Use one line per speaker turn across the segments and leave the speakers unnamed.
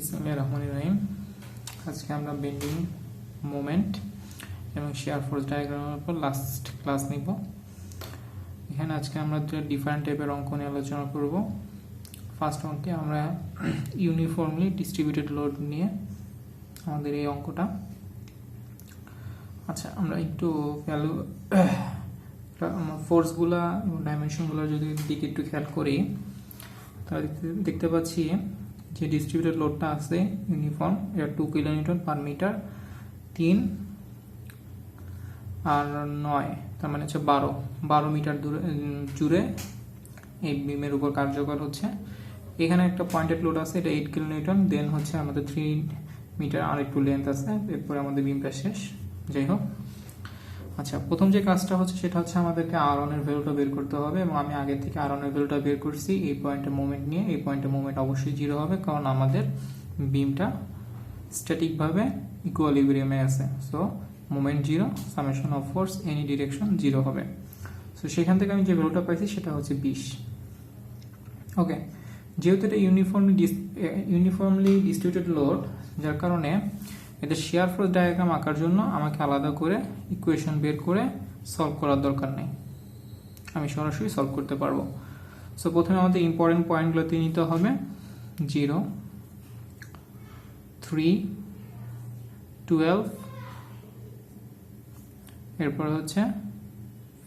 বিসমিল্লাহির রহমানির রহিম। আজকে আমরা বেন্ডিং মোমেন্ট এবং শেয়ার ফোর্স ডায়াগ্রামের উপর লাস্ট ক্লাস নিব। এখানে আজকে আমরা ডিফারেন্ট টাইপের অঙ্ক নিয়ে আলোচনা করব। ফার্স্ট অঙ্কে আমরা ইউনিফর্মলি ডিস্ট্রিবিউটেড লোড নিয়ে আমাদের এই অঙ্কটা। আচ্ছা, আমরা একটু ভ্যালু ফোর্সগুলা এবং ডাইমেনশনগুলো যদি দিকে একটু খেয়াল করি, তাহলে দেখতে পাচ্ছি যে ডিস্ট্রিবিউটেড লোডটা আছে ইউনিফর্ম, এটা 2 কিলোনিউটন পার মিটার, 3 আর 9, তার মানে হচ্ছে 12 মিটার জুড়ে এই বিমের উপর কার্যকর হচ্ছে। এখানে একটা পয়েন্টেড লোড আছে, এটা 8 কিলোনিউটন, দেন হচ্ছে আমাদের 3 মিটার আর একটু লেন্থ আছে, এরপরে আমাদের বিমটা শেষ। যাই হোক, আচ্ছা, প্রথম যে কাজটা হচ্ছে সেটা হচ্ছে আমাদেরকে R1 এর ভ্যালুটা বের করতে হবে, এবং আমি আগে থেকে R1 এর ভ্যালুটা বের করছি। এই পয়েন্টে মোমেন্ট নিয়ে, এই পয়েন্টে মোমেন্ট অবশ্যই 0 হবে, কারণ আমাদের বিমটা স্ট্যাটিকভাবে ইকুয়ালিব্রিয়ামে আছে। So moment 0, summation of force any direction 0 হবে। সো সেখান থেকে আমি যে ভ্যালুটা পাইছি সেটা হচ্ছে 20। ওকে, যেহেতু এটা ইউনিফর্মলি ডিস্ট্রিবিউটেড লোড, যার কারণে এদের শেয়ার ফোর্স ডায়াগ্রাম আঁকার জন্য আমাকে আলাদা করে ইকুয়েশন বের করে সলভ করার দরকার নেই, আমি সরাসরি সলভ করতে পারবো। সো প্রথমে আমাদের ইম্পর্টেন্ট পয়েন্টগুলোতে নিতে হবে 0, 3, 12, এরপর হচ্ছে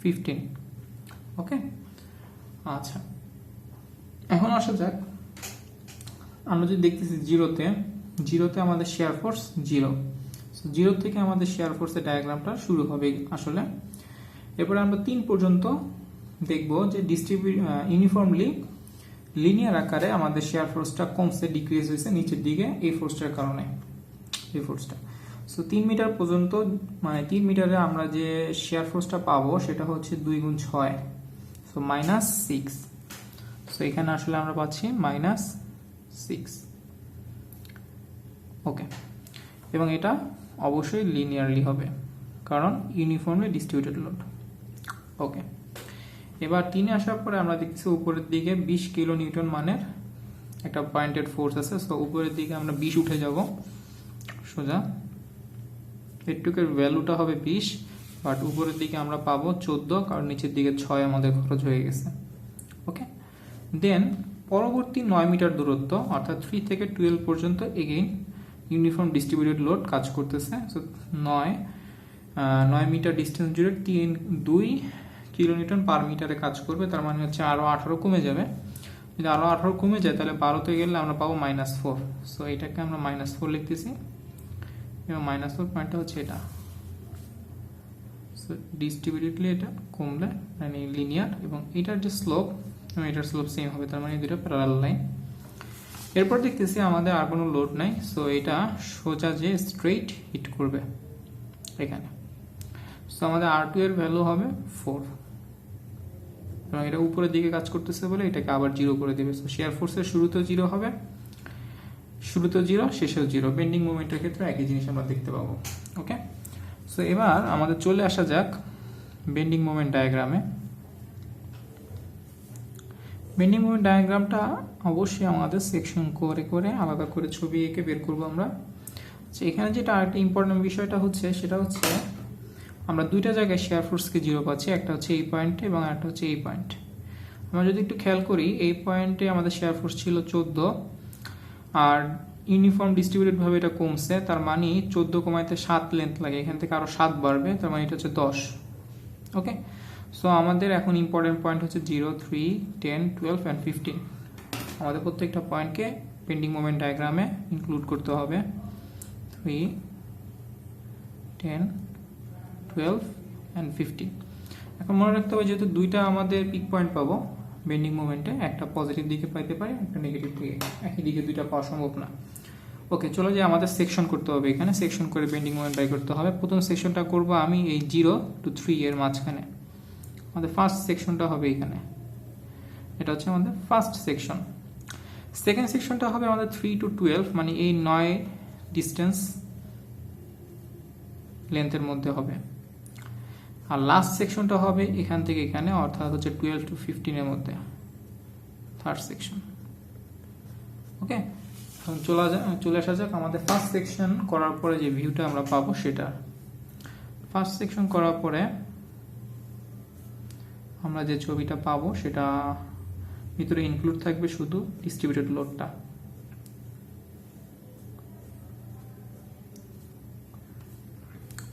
15। ওকে, আচ্ছা, এখন আসা যাক, আমরা যদি দেখতেছি জিরোতে আমাদের শেয়ার ফোর্স 0। সো 0 থেকে আমাদের শেয়ার ফোর্সের ডায়াগ্রামটা শুরু হবে আসলে। এরপরে আমরা 3 পর্যন্ত দেখব যে ইউনিফর্মলি লিনিয়ার আকারে আমাদের শেয়ার ফোর্সটা কমছে, ডিক্রিজ হয়েছে নিচের দিকে এই ফোর্সটার কারণে, এই ফোর্সটা। সো 3 মিটার পর্যন্ত, মানে 3 মিটারে আমরা যে শেয়ার ফোর্সটা পাবো সেটা হচ্ছে 2 গুণ 6, সো -6। সো এখানে আসলে আমরা পাচ্ছি -6। ওকে, এবং এটা অবশ্যই লিনিয়ারলি হবে কারণ ইউনিফর্মলি ডিস্ট্রিবিউটেড লোড। ওকে, এবার 3 আসার পরে আমরা দেখছি উপরের দিকে 20 কিলো নিউটন মানের একটা পয়েন্টেড ফোর্স আছে। সো উপরের দিকে আমরা 20 উঠে যাব সোজা, এটুকের ভ্যালুটা হবে 20, বাট উপরের দিকে আমরা পাবো 14, কারণ নিচের দিকে 6 আমাদের খরচ হয়ে গেছে। ওকে, দেন পরবর্তী 9 মিটার দূরত্ব অর্থাৎ 3 থেকে 12 পর্যন্ত এগেইন ইউনিফর্ম ডিস্ট্রিবিউটেড লোড কাজ করতেছে। সো 9 মিটার ডিস্টেন্স জুড়ে 2 কিলোনিউটন পার মিটারে কাজ করবে, তার মানে হচ্ছে আরও 18 কমে যাবে। যদি আরও 18 কমে যায় তাহলে 12তে গেলে আমরা পাবো -4। সো এটাকে আমরা -4 লিখতেছি, এবং -4 পয়েন্টটা হচ্ছে এটা। সো ডিস্ট্রিবিউটেডলি এটা কমলে মানে লিনিয়ার, এবং এটার যে স্লোপ এবং এটার স্লোপ সেম হবে, তার মানে দুটো প্যারালাল লাইন। এরপর দেখতেছি আমাদের আর কোনো লোড নাই, সো এটা সোজা যে স্ট্রেইট হিট করবে এখানে। সো আমাদের R2 এর ভ্যালু হবে 4, এবং এটা উপরের দিকে কাজ করতেছে বলে এটাকে আবার 0 করে দেবে। সো শেয়ার ফোর্সের শুরুতেও 0 হবে, শুরুতেও 0, শেষেও 0। বেন্ডিং মোমেন্টের ক্ষেত্রে একই জিনিস আমরা দেখতে পাবো। ওকে, সো এবার আমাদের চলে আসা যাক বেন্ডিং মোমেন্ট ডায়াগ্রামে। বেন্ডিং মোমেন্ট ডায়াগ্রামটা অবশ্যই আমাদের সেকশন করে করে আলাদা করে ছবি এঁকে বের করবো আমরা। আচ্ছা, এখানে যেটা আরেকটা ইম্পর্টেন্ট বিষয়টা হচ্ছে সেটা হচ্ছে আমরা দুইটা জায়গায় শেয়ার ফোর্সকে 0 পাচ্ছি, একটা হচ্ছে এই পয়েন্টে এবং একটা হচ্ছে এই পয়েন্ট। আমরা যদি একটু খেয়াল করি, এই পয়েন্টে আমাদের শেয়ার ফোর্স ছিল 14, আর ইউনিফর্ম ডিস্ট্রিবিউটেড ভাবে এটা কমছে, তার মানে 14 কমাইতে 7 লেন্থ লাগে, এখান থেকে আরো 7 বাড়বে, তার মানে এটা হচ্ছে 10। ওকে, সো আমাদের এখন ইম্পর্টেন্ট পয়েন্ট হচ্ছে 0, 3, 10, 12 and 15। আমাদের প্রত্যেকটা পয়েন্টকে বেন্ডিং মোমেন্ট ডায়াগ্রামে ইনক্লুড করতে হবে। 3, 10, 12 and 15। এখন মনে রাখতে হবে যেহেতু দুইটা আমাদের পিক পয়েন্ট পাবো বেন্ডিং মোমেন্টে, একটা পজিটিভ দিকে পাইতে পারি, একটা নেগেটিভ দিকে, একই দিকে দুইটা পাওয়া সম্ভব না। ওকে, চলো যে আমাদের সেকশন করতে হবে, এখানে সেকশন করে বেন্ডিং মোমেন্ট বাই করতে হবে। প্রথম সেকশনটা করব আমি এই 0 to 3 এর মাঝখানে। আমাদের ফার্স্ট সেকশনটা হবে এখানে, এটা হচ্ছে আমাদের ফার্স্ট সেকশন। সেকেন্ড সেকশনটা হবে আমাদের 3 to 12, মানে এই 9 ডিস্টেন্স লেন্থের মধ্যে হবে। আর লাস্ট সেকশনটা হবে এখান থেকে এখানে, অর্থাৎ হচ্ছে 12 to 15 এর মধ্যে, থার্ড সেকশন। ওকে, চলে আসা যাক আমাদের ফার্স্ট সেকশন করার পরে যে ভিউটা আমরা পাবো সেটা। ফার্স্ট সেকশন করার পরে আমরা যে ছবিটা পাবো সেটা ভিতরে ইনক্লুড থাকবে শুধু ডিস্ট্রিবিউটেড লোডটা।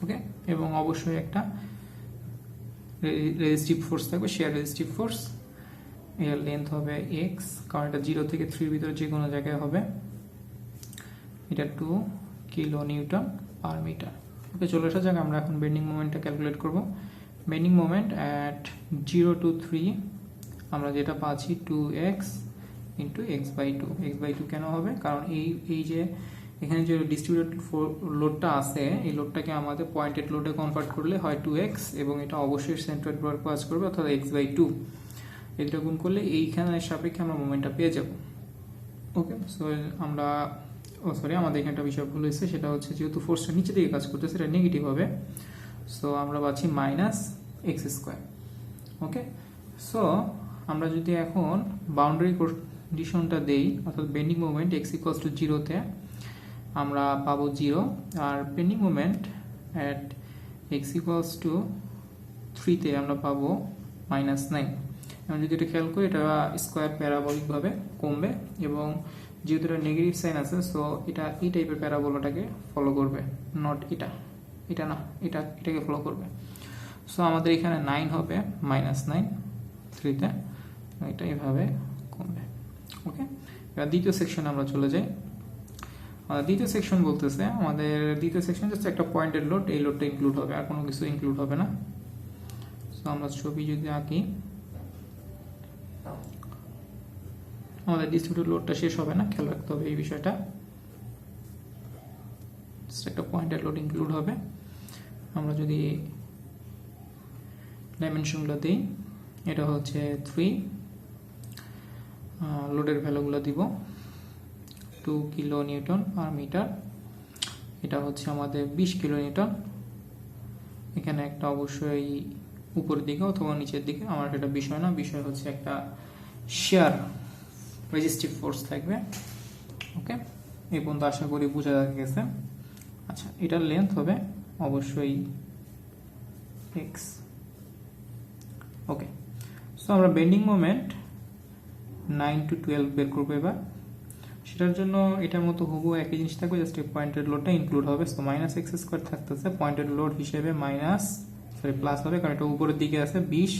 ওকে, এবং অবশ্যই একটা রেজিস্টিভ ফোর্স থাকবে, শেয়ার রেজিস্টিভ ফোর্স। এর লেন্থ হবে এক্স, কারণ এটা 0 থেকে 3 ভিতরে যে কোনো জায়গায় হবে। এটা 2 কিলো নিউটন পার মিটার। ওকে, চলে আসা যাক আমরা এখন বেন্ডিং মোমেন্টটা ক্যালকুলেট করব। বেন্ডিং মোমেন্ট অ্যাট 0 to 3 আমরা যেটা পাচ্ছি 2x ইন্টু x/2। x/2 কেন হবে? কারণ এই যে এখানে যে ডিস্ট্রিবিউটেড লোডটা আছে, এই লোডটাকে আমাদের পয়েন্টেড লোডে কনভার্ট করলে হয় 2x, এবং এটা অবশ্যই সেন্ট্রয়েড বরাবর কাজ করবে, অর্থাৎ x/2। এটা গুণ করলে এইখানের সাপেক্ষে আমরা মোমেন্টটা পেয়ে যাব। ওকে, সো আমরা আমাদের এখানে একটা বিষয় ভুল হয়েছে, সেটা হচ্ছে যেহেতু ফোর্সটা নিচে দিকে কাজ করতেছে এটা নেগেটিভ হবে, সো আমরা পাচ্ছি -x²। ওকে, সো আমরা যদি এখন বাউন্ডারি কন্ডিশনটা দেই, অর্থাৎ বেন্ডিং মোমেন্ট x = 0 তে আমরা পাবো 0, আর বেন্ডিং মোমেন্ট অ্যাট x = 3 তে আমরা পাবো -9। এখন যদি এটা খেয়াল করি, এটা স্কোয়ার প্যারাবোলিক ভাবে কমবে, এবং যেহেতু এটা নেগেটিভ সাইন আছে, সো এটা এই টাইপের প্যারাবোলাটাকে ফলো করবে, নট এটা না, এটাকে ফলো করবে। সো আমাদের এখানে 9 হবে, -9 3 তে, এটা এইভাবে কমবে। ওকে, এবার দ্বিতীয় সেকশনে আমরা চলে যাই। দ্বিতীয় সেকশন বলতেছে আমাদের দ্বিতীয় সেকশন জাস্ট একটা পয়েন্টেড লোড, এই লোডটা ইনক্লুড হবে, আর কোনো কিছু ইনক্লুড হবে না। সো আমরা ছবি যদি আঁকি, আমাদের ডিস্ট্রিবিউটেড লোডটা শেষ হবে না, খেয়াল রাখতে হবে এই বিষয়টা। একটা পয়েন্টেড লোড ইনক্লুড হবে। আমরা যদি ডাইমেনশনগুলো দিই, এটা হচ্ছে 3, লোডের ভ্যালুগুলো দিব 2 কিলো নিউটন পার মিটার। এটা হচ্ছে আমাদের 20 কিলো নিউটন। এখানে একটা অবশ্যই উপরের দিকে অথবা নিচের দিকে, আমার সেটা বিষয় না, বিষয় হচ্ছে একটা শেয়ার রেজিস্টিভ ফোর্স থাকবে। ওকে, এই পর্যন্ত আশা করি বোঝা গেছে। আচ্ছা, এটার লেন্থ হবে অবশ্যই x। ওকে, সো আমরা বেন্ডিং মোমেন্ট 9 to 12 বের করবো এবার। সেটার জন্য এটার মতো হুবহু একই জিনিস থাকবে, জাস্ট পয়েন্টেড লোডটা ইনক্লুড হবে। সো -x² থাকতেছে, পয়েন্টেড লোড হিসেবে প্লাস হবে, কারণ এটা উপরের দিকে আছে, 20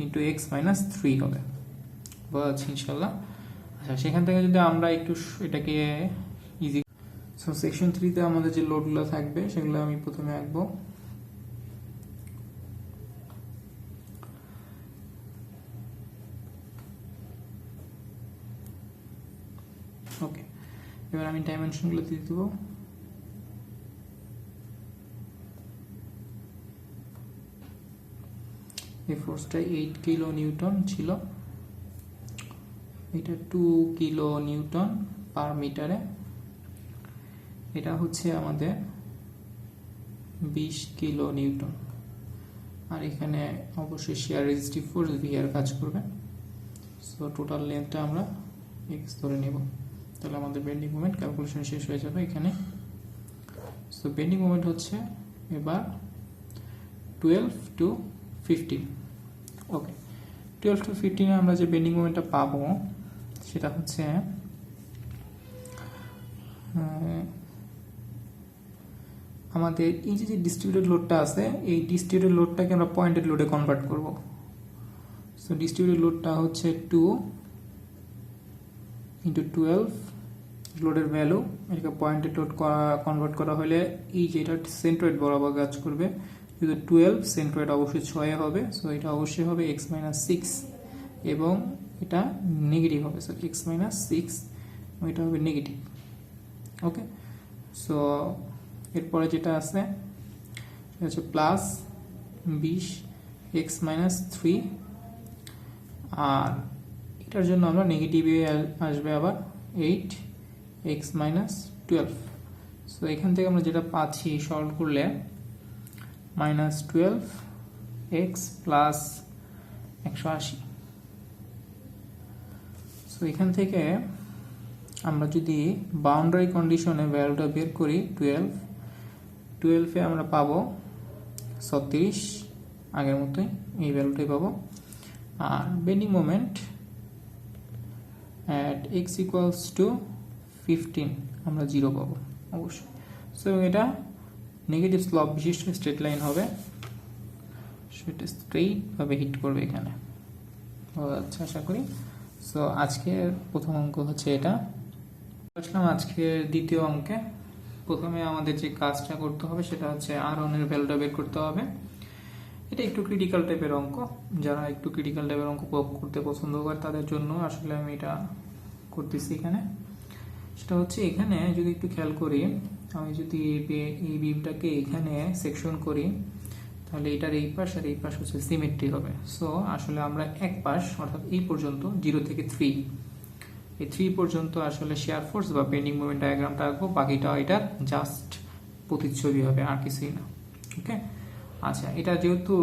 ইন্টু x - 3 হবে, বুঝছি ইনশাল্লাহ। আচ্ছা, সেখান থেকে যদি আমরা একটু এটাকে ইজি, সো সেকশন 3 তে আমাদের যে লোডগুলো থাকবে সেগুলো আমি প্রথমে আঁকবো। ওকে, এবার আমি ডাইমেনশনগুলো দিয়ে দেবো। এই ফোর্সটা 8 কিলো নিউটন ছিল, এটা 2 কিলো নিউটন পার মিটারে, এটা হচ্ছে আমাদের 20 কিলো নিউটন, আর এখানে অবশ্যই শেয়ার রেজিস্টিভ ফোর্স ভিআর কাজ করবে। সো টোটাল লেন্থটা আমরা x ধরে নেব, তাহলে আমাদের বেন্ডিং মোমেন্ট ক্যালকুলেশন শেষ হয়ে যাবে এখানে। সো বেন্ডিং মোমেন্ট হচ্ছে এবার 12 to 15। ওকে, 12 to 15 আমরা যে বেন্ডিং মোমেন্টটা পাবো সেটা হচ্ছে আমাদের এই যে ডিস্ট্রিবিউটেড লোডটা আছে, এই ডিস্ট্রিবিউটেড লোডটাকে আমরা পয়েন্টেড লোডে কনভার্ট করব। সো ডিস্ট্রিবিউটেড লোডটা হচ্ছে 2 ইন্টু 12 লোডের ভ্যালু, এটাকে পয়েন্টেড লোড কনভার্ট করা হলে এই যে এটা সেন্ট্রয়েড বরাবর কাজ করবে, যেহেতু 12 সেন্ট্রয়েড অবশ্যই 6 হবে, সো এটা অবশ্যই হবে x - 6, এবং এটা নেগেটিভ হবে, সো x - 6, এটা হবে নেগেটিভ। ওকে, সো এরপরে যেটা আছে সেটা হচ্ছে প্লাস 20 x - 3, আর এটার জন্য আমরা নেগেটিভে আসবে আবার 8 x - 12। সো এখান থেকে আমরা যেটা পাচ্ছি সলভ করলে -12 x প্লাস 180। সো এখান থেকে আমরা যদি বাউন্ডারি কন্ডিশনে ভ্যালুটা বের করি 12 আমরা পাবো 36, আগের মতোই এই ভ্যালুটাই পাবো। আর bending moment at x equals to 15 আমরা 0 পাবো অবশ্যই। সো এটা নেগেটিভ স্লপ বিশিষ্ট স্ট্রেট লাইন হবে, সেটা স্ট্রেইটভাবে হিট করবে এখানে। আচ্ছা, আশা করি। সো আজকের প্রথম অঙ্ক হচ্ছে এটা। আসলাম আজকের দ্বিতীয় অঙ্কে। প্রথমে আমাদের যে কাজটা করতে হবে সেটা হচ্ছে R1 এর ভ্যালুটা বের করতে হবে। এটা একটু ক্রিটিক্যাল টাইপের অঙ্ক, যারা একটু ক্রিটিক্যাল টাইপের অঙ্ক করতে পছন্দ করে তাদের জন্য আসলে আমি এটা করতেছি এখানে। সেটা হচ্ছে এখানে যদি একটু খেয়াল করি, আমি যদি এই বিমটাকে এখানে সেকশন করি তাহলে এটার এই পাশ আর এই পাশ হচ্ছে সিমেট্রি হবে। সো আসলে আমরা এক পাশ অর্থাৎ এই পর্যন্ত 0 থেকে 3, এই 3 পর্যন্ত আসলে শেয়ার ফোর্স বা বেন্ডিং মোমেন্ট ডায়াগ্রামটা আঁকবো, বাকিটা এটা জাস্ট প্রতিচ্ছবি হবে, আর কিছুই না। ওকে, আচ্ছা, এটা যেহেতু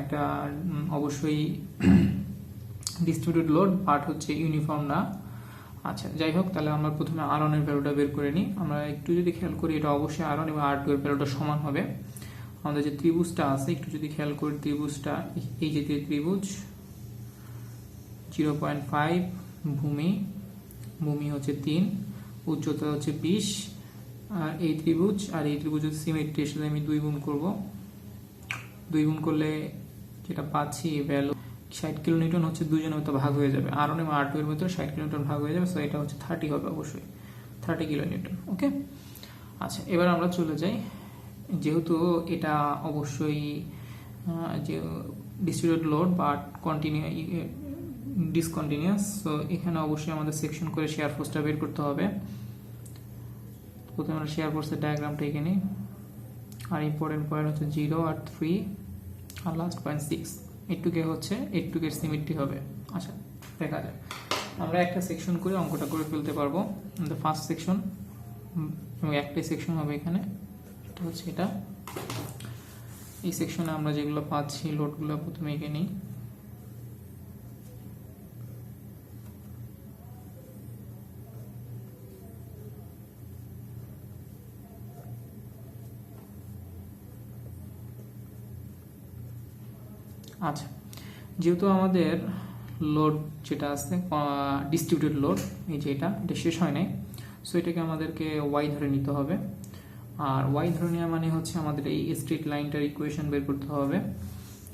একটা অবশ্যই ডিস্ট্রিবিউটেড লোড, পার্ট হচ্ছে ইউনিফর্ম না। আচ্ছা, যাই হোক, তাহলে আমরা প্রথমে R1 এর ভ্যালুটা বের করে নিই। আমরা একটু যদি খেয়াল করি এটা অবশ্যই R1 এবং R2 এর ভ্যালুটা সমান হবে। আমাদের যে ত্রিভুজটা আছে একটু যদি খেয়াল করি, ত্রিভুজটা এই যে ত্রিভুজ 0.5 ভূমি হচ্ছে 3, উচ্চতা হচ্ছে 20, আর এই ত্রিভুজ হচ্ছে সিমেট্রি, সাথে আমি 2 গুণ করব। 2 গুণ করলে যেটা পাচ্ছি ভ্যালু 60 কিলোনিউটন হচ্ছে, দুজনের মতো ভাগ হয়ে যাবে। R1 এবং R2 এর মধ্যে 60 কিলোনিউটন ভাগ হয়ে যাবে। সো এটা হচ্ছে 30 হবে অবশ্যই, 30 কিলোনিউটন। ওকে, আচ্ছা, এবার আমরা চলে যাই। যেহেতু এটা অবশ্যই যে ডিস্ট্রিবিউটেড লোড বা ডিসকন্টিনিউয়াস, সো এখানে অবশ্যই আমাদের সেকশন করে শেয়ার ফোর্সটা বের করতে হবে। প্রথমে আমরা শেয়ার ফোর্সের ডায়াগ্রামটা এখানে, আর ইম্পর্টেন্ট পয়েন্ট হচ্ছে 0 আর 3 আর লাস্ট পয়েন্ট 6। এইটুকে হচ্ছে এইটুকের সিমেট্রি হবে। আচ্ছা, দেখা যায় আমরা একটা সেকশন করে অঙ্কটা করে ফেলতে পারবো। ফার্স্ট সেকশন এবং একটাই সেকশন হবে এখানে, এটা হচ্ছে এটা। এই সেকশনে আমরা যেগুলো পাচ্ছি লোডগুলো প্রথমে এঁকে নিই। আচ্ছা, যেহেতু আমাদের লোড যেটা আছে ডিস্ট্রিবিউটেড লোড, এই যে এটা শেষ হয় নাই, সো এটাকে আমাদেরকে ওয়াই ধরে নিতে হবে। আর ওয়াই ধরে নেওয়া মানে হচ্ছে আমাদের এই স্ট্রেট লাইনটার ইকুয়েশন বের করতে হবে।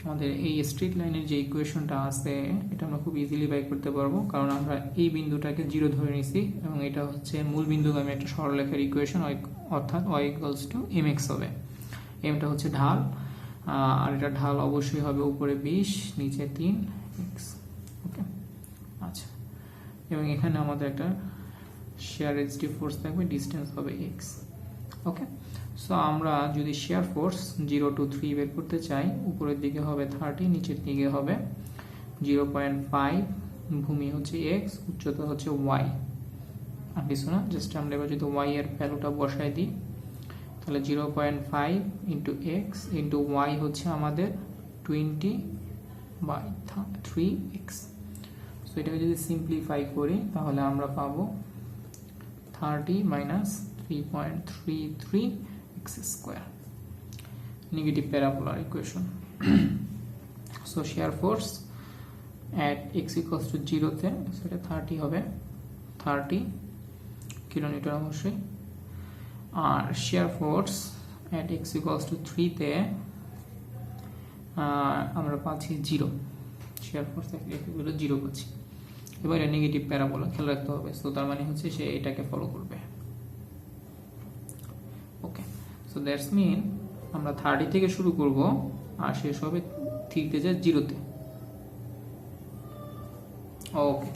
আমাদের এই স্ট্রেট লাইনের যে ইকুয়েশনটা আছে এটা আমরা খুব ইজিলি বাই করতে পারবো, কারণ আমরা এই বিন্দুটাকে 0 ধরে নিছি এবং এটা হচ্ছে মূল বিন্দুগামী একটা সরলরেখার ইকুয়েশন, অর্থাৎ y ইকুয়ালস টু mx হবে। এমটা হচ্ছে ঢাল, আর এটা ঢাল অবশ্যই হবে উপরে 20, নিচে 3x। ওকে, আচ্ছা, এবং এখানে আমাদের একটা শেয়ার রেজিস্টিভ ফোর্স থাকবে, ডিস্টেন্স হবে x। ওকে, সো আমরা যদি শেয়ার ফোর্স 0 to 3 বের করতে চাই, উপরের দিকে হবে 30, নিচের দিকে হবে 0.5, ভূমি হচ্ছে x, উচ্চতা হচ্ছে y। আর কিছু না, জাস্ট আমরা এবার যদি y এর ভ্যালুটা বসাই দিই তাহলে 0.5 ইন্টু x ইন্টু y হচ্ছে আমাদের 20/3x। সো এটাকে যদি সিম্পলিফাই করি তাহলে আমরা পাবো 30 মাইনাস 3.33x স্কোয়ার, নেগেটিভ প্যারাবোলার equation. So shear force at x equals to 0 তে সেটা 30 হবে, 30 কিলোনিউটন অবশ্যই। আর shear force at x equals to 3 তে আমরা পাচ্ছি 0, শেয়ার ফোর্স এগুলো 0 পাচ্ছি। এবার এটা নেগেটিভ প্যারাবোলা, খেয়াল রাখতে হবে। সো তার মানে হচ্ছে সে এটাকে ফলো করবে। ওকে, সো দ্যাটস মিন আমরা 30 থেকে শুরু করব আর শেষ হবে 3 তে যা 0 তে। ওকে,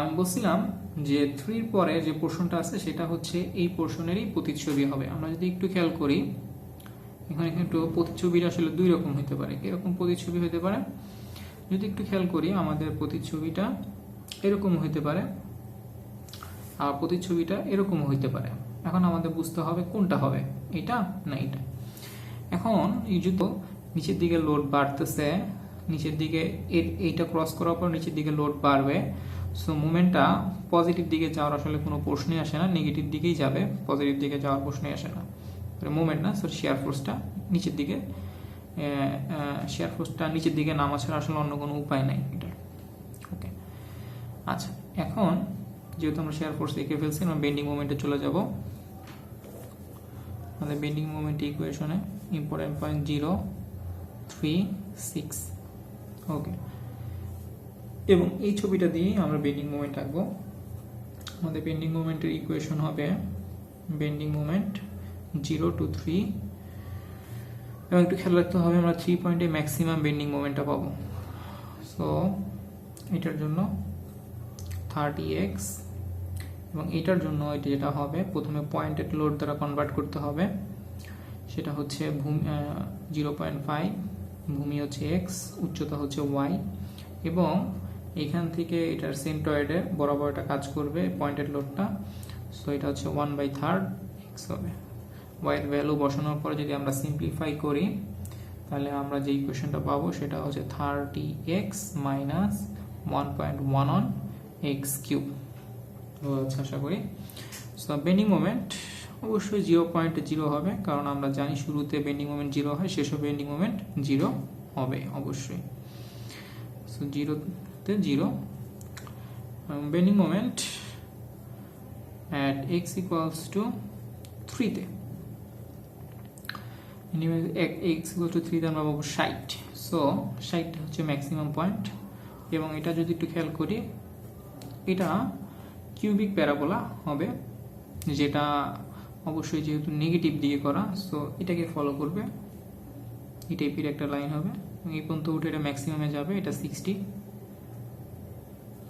আমি বলছিলাম যে 3 পরে যে পোর্শনটা আছে সেটা হচ্ছে এই পোর্শনেরই প্রতিচ্ছবি হবে। আমরা যদি একটু খেয়াল করি এখানে একটু প্রতিচ্ছবিটা আসলে দুই রকম হতে পারে। এরকম প্রতিচ্ছবি হতে পারে, যদি একটু খেয়াল করি আমাদের প্রতিচ্ছবিটা এরকম হতে পারে, আর প্রতিচ্ছবিটা এরকম হতে পারে। এখন আমাদের বুঝতে হবে কোনটা হবে, এটা না এটা। এখন এই যদি নিচের দিকে লোড বাড়তেছে, নিচের দিকে এইটা ক্রস করার পর নিচের দিকে লোড বাড়বে, সো মুভমেন্টটা পজিটিভ দিকে যাওয়ার আসলে কোনো প্রশ্নই আসে না, নেগেটিভ দিকেই যাবে, পজিটিভ দিকে যাওয়ার প্রশ্নই আসে না। মুভমেন্ট না, সো শেয়ার ফোর্সটা নিচের দিকে, শেয়ার ফোর্সটা নিচের দিকে নামা ছাড়া আসলে অন্য কোনো উপায় নাই এটা। ওকে, আচ্ছা এখন যেহেতু আমরা শেয়ার ফোর্স এঁকে ফেলছি, আমরা বেন্ডিং মোমেন্টে চলে যাব। আমাদের বেন্ডিং মোমেন্ট ইকুয়েশনে ইম্পর্টেন্ট পয়েন্ট 0, 3, 6। ওকে, এবং এই ছবিটা দিয়েই আমরা বেন্ডিং মোমেন্ট আঁকবো। আমাদের বেন্ডিং মোমেন্টের ইকুয়েশন হবে বেন্ডিং মোমেন্ট 0 to 3, এবং একটু খেয়াল রাখতে হবে আমরা 3 পয়েন্টে ম্যাক্সিমাম বেন্ডিং মোমেন্টটা পাবো। সো এটার জন্য 30x, এবং এটার জন্য এটা যেটা হবে প্রথমে পয়েন্টেড লোড দ্বারা কনভার্ট করতে হবে, সেটা হচ্ছে 0.5, ভূমি হচ্ছে x, উচ্চতা হচ্ছে y, এবং এখান থেকে এটার সেন্ট্রয়েডে বরাবর এটা কাজ করবে পয়েন্টেড লোডটা। সো এটা হচ্ছে 1/3 x হবে। y এর ভ্যালু বসানোর পরে যদি আমরা সিম্পলিফাই করি তাহলে আমরা যে ইকুয়েশনটা পাবো সেটা হচ্ছে 30x minus 1.1 on x cube. আচ্ছা, আশা করি। সো বেন্ডিং মোমেন্ট অবশ্যই 0.0 হবে, কারণ আমরা জানি শুরুতে বেন্ডিং মোমেন্ট 0 হয়, শেষে বেন্ডিং মোমেন্ট 0 হবে অবশ্যই। সো 0-তে 0, bending moment at x equals to 3-তে, x equals to 3-তে আমরা পাবো 60। সো 60 হচ্ছে ম্যাক্সিমাম পয়েন্ট, এবং এটা যদি একটু খেয়াল করি এটা কিউবিক প্যারাবোলা হবে, যেটা অবশ্যই যেহেতু নেগেটিভ দিকে করা, সো এটাকে ফলো করবে, এই টাইপের একটা লাইন হবে, এই পর্যন্ত উঠে এটা ম্যাক্সিমামে যাবে, এটা 60,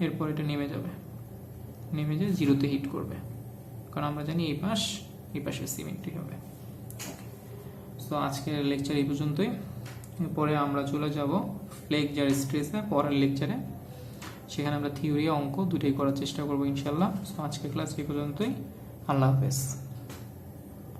এরপর এটা নেমে যাবে, নেমে যেয়ে 0-তে হিট করবে, কারণ আমরা জানি এই পাশে সিমেট্রি হবে। সো আজকের লেকচার এই পর্যন্তই, পরে আমরা চলে যাব ফ্লেক্সার স্ট্রেসে পরের লেকচারে, সেখানে আমরা থিওরি অঙ্ক দুটোই করার চেষ্টা করবো ইনশাল্লাহ। সো আজকের ক্লাস এই পর্যন্তই, আল্লাহ হাফেজ।